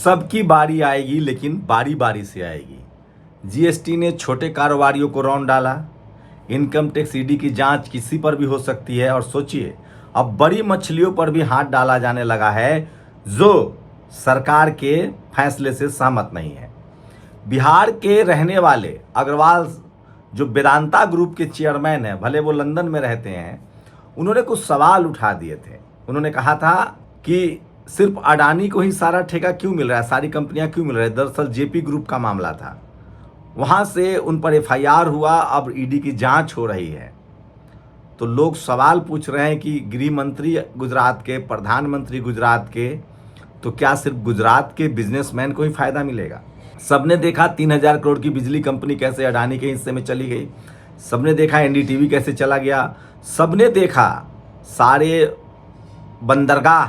सबकी बारी आएगी, लेकिन बारी बारी से आएगी। जीएसटी ने छोटे कारोबारियों को रौंद डाला। इनकम टैक्स ईडी की जांच किसी पर भी हो सकती है। और सोचिए, अब बड़ी मछलियों पर भी हाथ डाला जाने लगा है जो सरकार के फैसले से सहमत नहीं है। बिहार के रहने वाले अग्रवाल, जो वेदांता ग्रुप के चेयरमैन हैं, भले वो लंदन में रहते हैं, उन्होंने कुछ सवाल उठा दिए थे। उन्होंने कहा था कि सिर्फ अडानी को ही सारा ठेका क्यों मिल रहा है, सारी कंपनियां क्यों मिल रही है। दरअसल जेपी ग्रुप का मामला था, वहां से उन पर एफआईआर हुआ, अब ईडी की जांच हो रही है। तो लोग सवाल पूछ रहे हैं कि गृह मंत्री गुजरात के, प्रधानमंत्री गुजरात के, तो क्या सिर्फ गुजरात के बिजनेसमैन को ही फायदा मिलेगा? सबने देखा 3000 करोड़ की बिजली कंपनी कैसे अडानी के हिस्से में चली गई। सबने देखा एनडीटीवी कैसे चला गया। सबने देखा सारे बंदरगाह,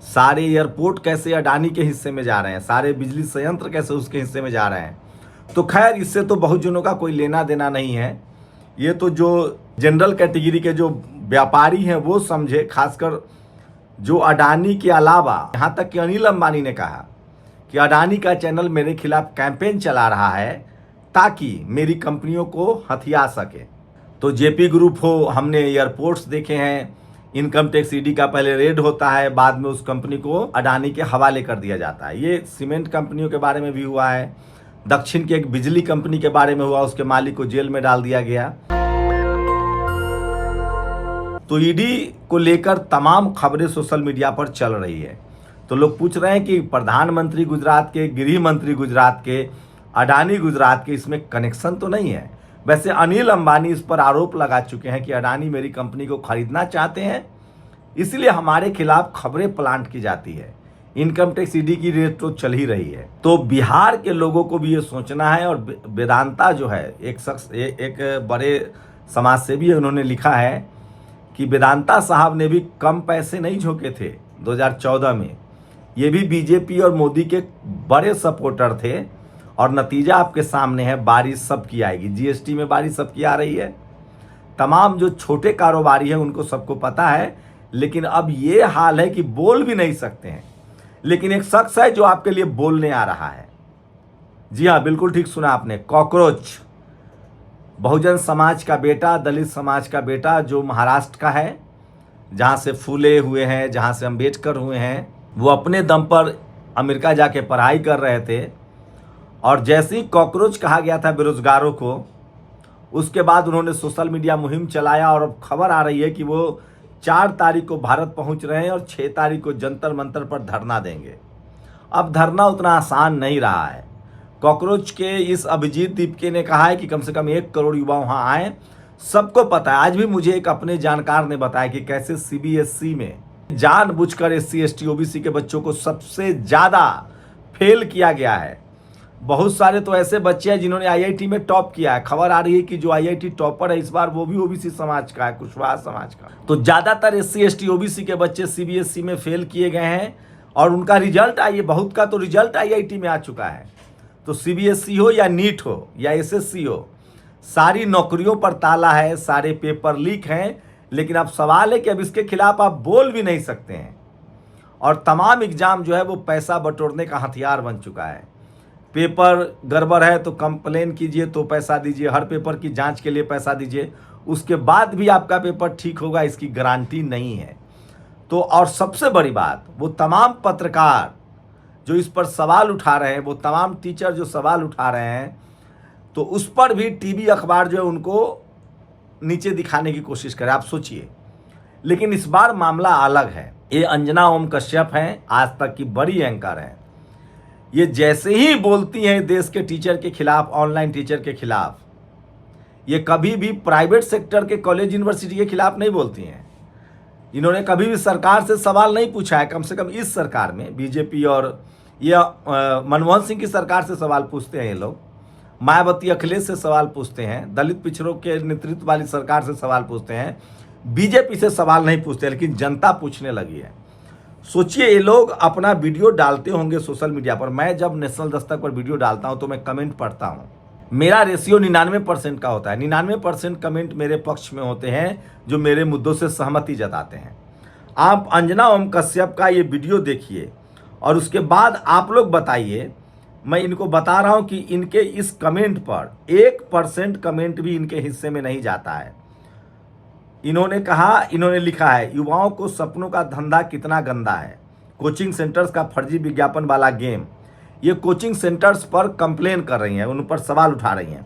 सारे एयरपोर्ट कैसे अडानी के हिस्से में जा रहे हैं, सारे बिजली संयंत्र कैसे उसके हिस्से में जा रहे हैं। तो खैर, इससे तो बहुजनों का कोई लेना देना नहीं है। ये तो जो जनरल कैटेगरी के जो व्यापारी हैं वो समझे, खासकर जो अडानी के अलावा, यहाँ तक कि अनिल अंबानी ने कहा कि अडानी का चैनल मेरे खिलाफ कैंपेन चला रहा है ताकि मेरी कंपनियों को हथिया सके। तो जेपी ग्रुप हो, हमने एयरपोर्ट्स देखे हैं, इनकम टैक्स ईडी का पहले रेड होता है, बाद में उस कंपनी को अडानी के हवाले कर दिया जाता है। ये सीमेंट कंपनियों के बारे में भी हुआ है। दक्षिण के एक बिजली कंपनी के बारे में हुआ, उसके मालिक को जेल में डाल दिया गया। तो ईडी को लेकर तमाम खबरें सोशल मीडिया पर चल रही है। तो लोग पूछ रहे हैं कि प्रधानमंत्री गुजरात के, गृह मंत्री गुजरात के, अडानी गुजरात के, इसमें कनेक्शन तो नहीं है। वैसे अनिल अंबानी इस पर आरोप लगा चुके हैं कि अडानी मेरी कंपनी को खरीदना चाहते हैं, इसलिए हमारे खिलाफ खबरें प्लांट की जाती है। इनकम टैक्स ईडी की रेट तो चल ही रही है। तो बिहार के लोगों को भी ये सोचना है। और वेदांता जो है, एक शख्स, एक बड़े समाज सेवी है, उन्होंने लिखा है कि वेदांता साहब ने भी कम पैसे नहीं झोंके थे 2014 में। ये भी बीजेपी और मोदी के बड़े सपोर्टर थे। और नतीजा आपके सामने है, बारिश सबकी आएगी। जीएसटी में बारिश सबकी आ रही है। तमाम जो छोटे कारोबारी हैं उनको सबको पता है, लेकिन अब ये हाल है कि बोल भी नहीं सकते हैं। लेकिन एक शख्स है जो आपके लिए बोलने आ रहा है। जी हाँ, बिल्कुल ठीक सुना आपने, कॉकरोच, बहुजन समाज का बेटा, दलित समाज का बेटा, जो महाराष्ट्र का है, जहाँ से फूले हुए हैं, जहाँ से अम्बेडकर हुए हैं। वो अपने दम पर अमेरिका जाके पढ़ाई कर रहे थे, और जैसे ही कॉकरोच कहा गया था बेरोजगारों को, उसके बाद उन्होंने सोशल मीडिया मुहिम चलाया। और अब खबर आ रही है कि वो 4 तारीख को भारत पहुंच रहे हैं और 6 तारीख को जंतर मंतर पर धरना देंगे। अब धरना उतना आसान नहीं रहा है। कॉकरोच के इस अभिजीत दीपके ने कहा है कि कम से कम 1 करोड़ युवा वहां आए। सबको पता है, आज भी मुझे एक अपने जानकार ने बताया कि कैसे सीबीएसई में जानबूझकर एससी एसटी ओबीसी के बच्चों को सबसे ज्यादा फेल किया गया है। बहुत सारे तो ऐसे बच्चे हैं जिन्होंने आईआईटी में टॉप किया है। खबर आ रही है कि जो आईआईटी टॉपर है इस बार, वो भी ओबीसी समाज का है, कुशवाहा समाज का। तो ज्यादातर एससी एसटी ओबीसी के बच्चे सीबीएसई में फेल किए गए हैं, और उनका रिजल्ट आइए, बहुत का तो रिजल्ट आईआईटी में आ चुका है। तो सीबीएसई हो या नीट हो या एसएससी हो, सारी नौकरियों पर ताला है, सारे पेपर लीक हैं। लेकिन अब सवाल है कि अब इसके खिलाफ आप बोल भी नहीं सकते हैं। और तमाम एग्जाम जो है वो पैसा बटोरने का हथियार बन चुका है। पेपर गड़बड़ है तो कंप्लेन कीजिए तो पैसा दीजिए, हर पेपर की जांच के लिए पैसा दीजिए, उसके बाद भी आपका पेपर ठीक होगा इसकी गारंटी नहीं है। तो और सबसे बड़ी बात, वो तमाम पत्रकार जो इस पर सवाल उठा रहे हैं, वो तमाम टीचर जो सवाल उठा रहे हैं, तो उस पर भी टीवी अखबार जो है उनको नीचे दिखाने की कोशिश करें। आप सोचिए, लेकिन इस बार मामला अलग है। ये अंजना ओम कश्यप हैं, आज तक की बड़ी एंकर हैं। ये जैसे ही बोलती हैं देश के टीचर के खिलाफ, ऑनलाइन टीचर के खिलाफ, ये कभी भी प्राइवेट सेक्टर के कॉलेज यूनिवर्सिटी के खिलाफ नहीं बोलती हैं। इन्होंने कभी भी सरकार से सवाल नहीं पूछा है। कम से कम इस सरकार में बीजेपी और ये मनमोहन सिंह की सरकार से सवाल पूछते हैं ये लोग, मायावती अखिलेश से सवाल पूछते हैं, दलित पिछड़ों के नेतृत्व वाली सरकार से सवाल पूछते हैं, बीजेपी से सवाल नहीं पूछते, लेकिन जनता पूछने लगी है। सोचिए, ये लोग अपना वीडियो डालते होंगे सोशल मीडिया पर। मैं जब नेशनल दस्तक पर वीडियो डालता हूं तो मैं कमेंट पढ़ता हूं। मेरा रेशियो 99% का होता है। 99% कमेंट मेरे पक्ष में होते हैं, जो मेरे मुद्दों से सहमति जताते हैं। आप अंजना ओम कश्यप का ये वीडियो देखिए और उसके बाद आप लोग बताइए। मैं इनको बता रहा हूं कि इनके इस कमेंट पर 1% कमेंट भी इनके हिस्से में नहीं जाता है। इन्होंने लिखा है, युवाओं को सपनों का धंधा कितना गंदा है, कोचिंग सेंटर्स का फर्जी विज्ञापन वाला गेम। ये कोचिंग सेंटर्स पर कंप्लेन कर रही हैं, उन पर सवाल उठा रही हैं।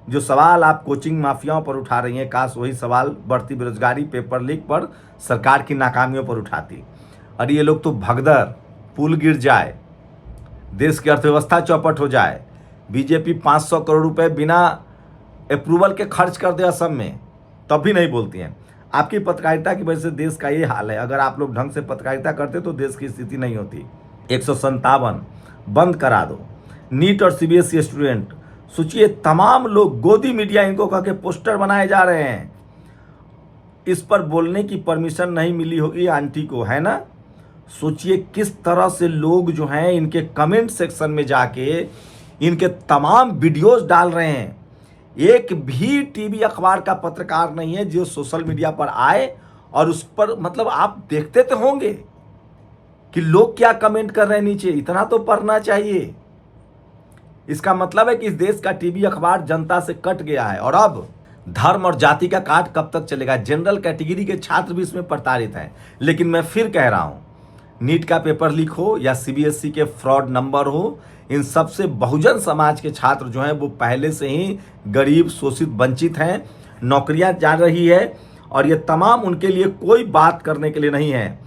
जो सवाल आप कोचिंग माफियाओं पर उठा रही हैं, काश वही सवाल बढ़ती बेरोजगारी, पेपर लीक पर, सरकार की नाकामियों पर उठाती। और ये लोग तो भगदड़, पुल गिर जाए, देश की अर्थव्यवस्था चौपट हो जाए, बीजेपी 500 करोड़ रुपए बिना अप्रूवल के खर्च कर दे असम में, तब भी नहीं बोलती हैं। आपकी पत्रकारिता की वजह से देश का ये हाल है। अगर आप लोग ढंग से पत्रकारिता करते तो देश की स्थिति नहीं होती। 157 बंद करा दो। नीट और सीबीएसई स्टूडेंट, सोचिए तमाम लोग, गोदी मीडिया इनको कह के पोस्टर बनाए जा रहे हैं। इस पर बोलने की परमिशन नहीं मिली होगी आंटी को, है ना। सोचिए किस तरह से लोग जो हैं इनके कमेंट सेक्शन में जाके इनके तमाम वीडियोस डाल रहे हैं। एक भी टीवी अखबार का पत्रकार नहीं है जो सोशल मीडिया पर आए और उस पर, मतलब आप देखते तो होंगे कि लोग क्या कमेंट कर रहे हैं नीचे, इतना तो पढ़ना चाहिए। इसका मतलब है कि इस देश का टीवी अखबार जनता से कट गया है। और अब धर्म और जाति का काट कब तक चलेगा। जनरल कैटेगरी के छात्र भी इसमें प्रताड़ित हैं। लेकिन मैं फिर कह रहा हूं, नीट का पेपर लीक हो या सीबीएसई के फ्रॉड नंबर हो, इन सबसे बहुजन समाज के छात्र जो हैं वो पहले से ही गरीब, शोषित, वंचित हैं। नौकरियां जा रही है और ये तमाम उनके लिए कोई बात करने के लिए नहीं है।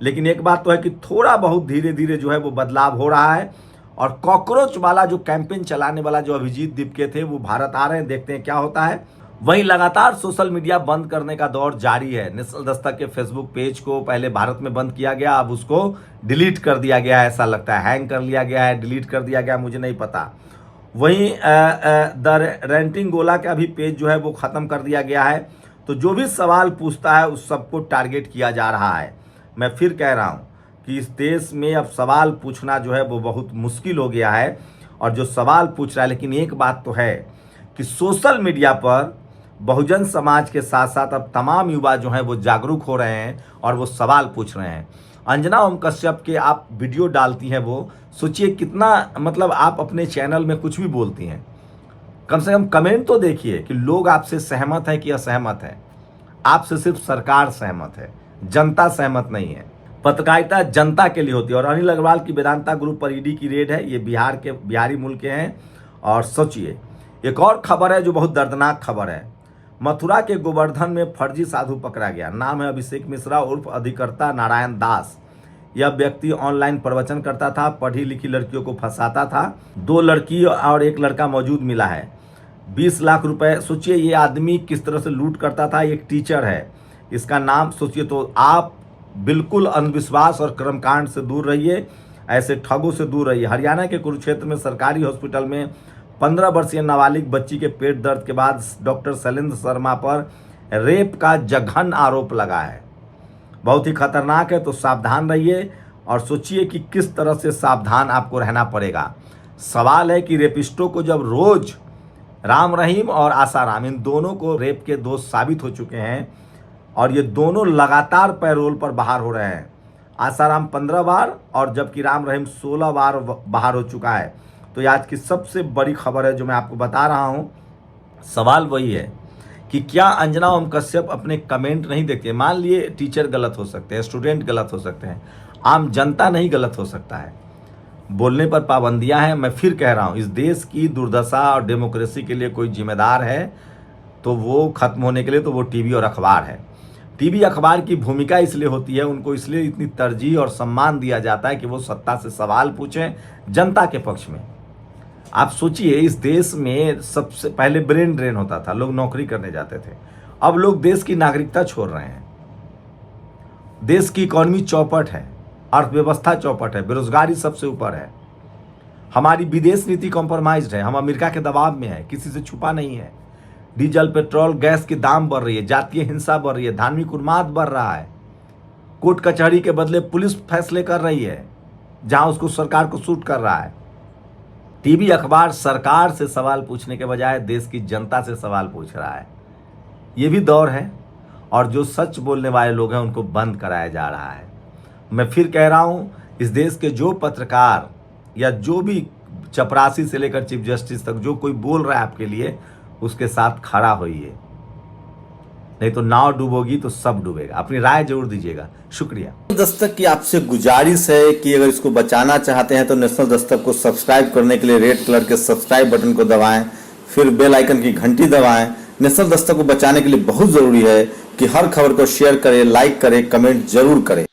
लेकिन एक बात तो है कि थोड़ा बहुत धीरे धीरे जो है वो बदलाव हो रहा है। और कॉकरोच वाला जो कैंपेन चलाने वाला जो अभिजीत दीपके थे वो भारत आ रहे हैं, देखते हैं क्या होता है। वहीं लगातार सोशल मीडिया बंद करने का दौर जारी है। नेशनल दस्तक के फेसबुक पेज को पहले भारत में बंद किया गया, अब उसको डिलीट कर दिया गया है, ऐसा लगता है। हैंग कर लिया गया है, डिलीट कर दिया गया, मुझे नहीं पता। वहीं द रेंटिंग गोला का भी पेज जो है वो ख़त्म कर दिया गया है। तो जो भी सवाल पूछता है उस सबको टारगेट किया जा रहा है। मैं फिर कह रहा हूँ कि इस देश में अब सवाल पूछना जो है वो बहुत मुश्किल हो गया है। और जो सवाल पूछ रहा है, लेकिन एक बात तो है कि सोशल मीडिया पर बहुजन समाज के साथ साथ अब तमाम युवा जो हैं वो जागरूक हो रहे हैं और वो सवाल पूछ रहे हैं। अंजना ओम कश्यप के आप वीडियो डालती हैं, वो सोचिए कितना, मतलब आप अपने चैनल में कुछ भी बोलती हैं, कम से कम कमेंट तो देखिए कि लोग आपसे सहमत हैं कि असहमत हैं। आपसे सिर्फ सरकार सहमत है, जनता सहमत नहीं है। पत्रकारिता जनता के लिए होती है। और अनिल अग्रवाल की वेदांता ग्रुप पर ईडी की रेड है। ये बिहारी मूल के हैं। और सोचिए एक और खबर है जो बहुत दर्दनाक खबर है। मथुरा के गोवर्धन में फर्जी साधु पकड़ा गया। नाम है अभिषेक मिश्रा उर्फ अधिकर्ता नारायण दास। यह व्यक्ति ऑनलाइन प्रवचन करता था, पढ़ी लिखी लड़कियों को फंसाता था। 2 लड़की और 1 लड़का मौजूद मिला है। 20 लाख रुपए। सोचिए ये आदमी किस तरह से लूट करता था। एक टीचर है, इसका नाम सोचिए। तो आप बिल्कुल अंधविश्वास और कर्मकांड से दूर रहिए, ऐसे ठगों से दूर रहिए। हरियाणा के कुरुक्षेत्र में सरकारी हॉस्पिटल में 15 वर्षीय नाबालिग बच्ची के पेट दर्द के बाद डॉक्टर शैलेंद्र शर्मा पर रेप का जघन्य आरोप लगा है। बहुत ही खतरनाक है, तो सावधान रहिए। और सोचिए कि किस तरह से सावधान आपको रहना पड़ेगा। सवाल है कि रेपिस्टों को जब रोज राम रहीम और आसाराम, इन दोनों को रेप के दोष साबित हो चुके हैं और ये दोनों लगातार पैरोल पर बाहर हो रहे हैं। आसाराम 15 बार और जबकि राम रहीम 16 बार बाहर हो चुका है। तो ये आज की सबसे बड़ी खबर है जो मैं आपको बता रहा हूँ। सवाल वही है कि क्या अंजना ओम कश्यप अपने कमेंट नहीं देखते। मान लिए टीचर गलत हो सकते हैं, स्टूडेंट गलत हो सकते हैं, आम जनता नहीं गलत हो सकता है। बोलने पर पाबंदियां हैं। मैं फिर कह रहा हूं, इस देश की दुर्दशा और डेमोक्रेसी के लिए कोई जिम्मेदार है तो वो खत्म होने के लिए तो वो टीवी और अखबार है। टीवी अखबार की भूमिका इसलिए होती है, उनको इसलिए इतनी तरजीह और सम्मान दिया जाता है कि वो सत्ता से सवाल पूछें जनता के पक्ष में। आप सोचिए इस देश में सबसे पहले ब्रेन ड्रेन होता था, लोग नौकरी करने जाते थे। अब लोग देश की नागरिकता छोड़ रहे हैं। देश की इकोनॉमी चौपट है, अर्थव्यवस्था चौपट है, बेरोजगारी सबसे ऊपर है, हमारी विदेश नीति कॉम्प्रोमाइज्ड है, हम अमेरिका के दबाव में है, किसी से छुपा नहीं है। डीजल, पेट्रोल, गैस के दाम बढ़ रही है, जातीय हिंसा बढ़ रही है, धार्मिक उन्माद बढ़ रहा है, कोर्ट कचहरी के बदले पुलिस फैसले कर रही है जहां उसको सरकार को सूट कर रहा है। टीवी अखबार सरकार से सवाल पूछने के बजाय देश की जनता से सवाल पूछ रहा है। ये भी दौर है और जो सच बोलने वाले लोग हैं उनको बंद कराया जा रहा है। मैं फिर कह रहा हूं इस देश के जो पत्रकार या जो भी चपरासी से लेकर चीफ जस्टिस तक जो कोई बोल रहा है आपके लिए, उसके साथ खड़ा होइए, नहीं तो नाव डूबोगी तो सब डूबेगा। अपनी राय जरूर दीजिएगा। शुक्रिया। दस्तक की आपसे गुजारिश है कि अगर इसको बचाना चाहते हैं तो नेशनल दस्तक को सब्सक्राइब करने के लिए रेड कलर के सब्सक्राइब बटन को दबाएं, फिर बेल आइकन की घंटी दबाएं। नेशनल दस्तक को बचाने के लिए बहुत जरूरी है कि हर खबर को शेयर करें, लाइक करें, कमेंट जरूर करें।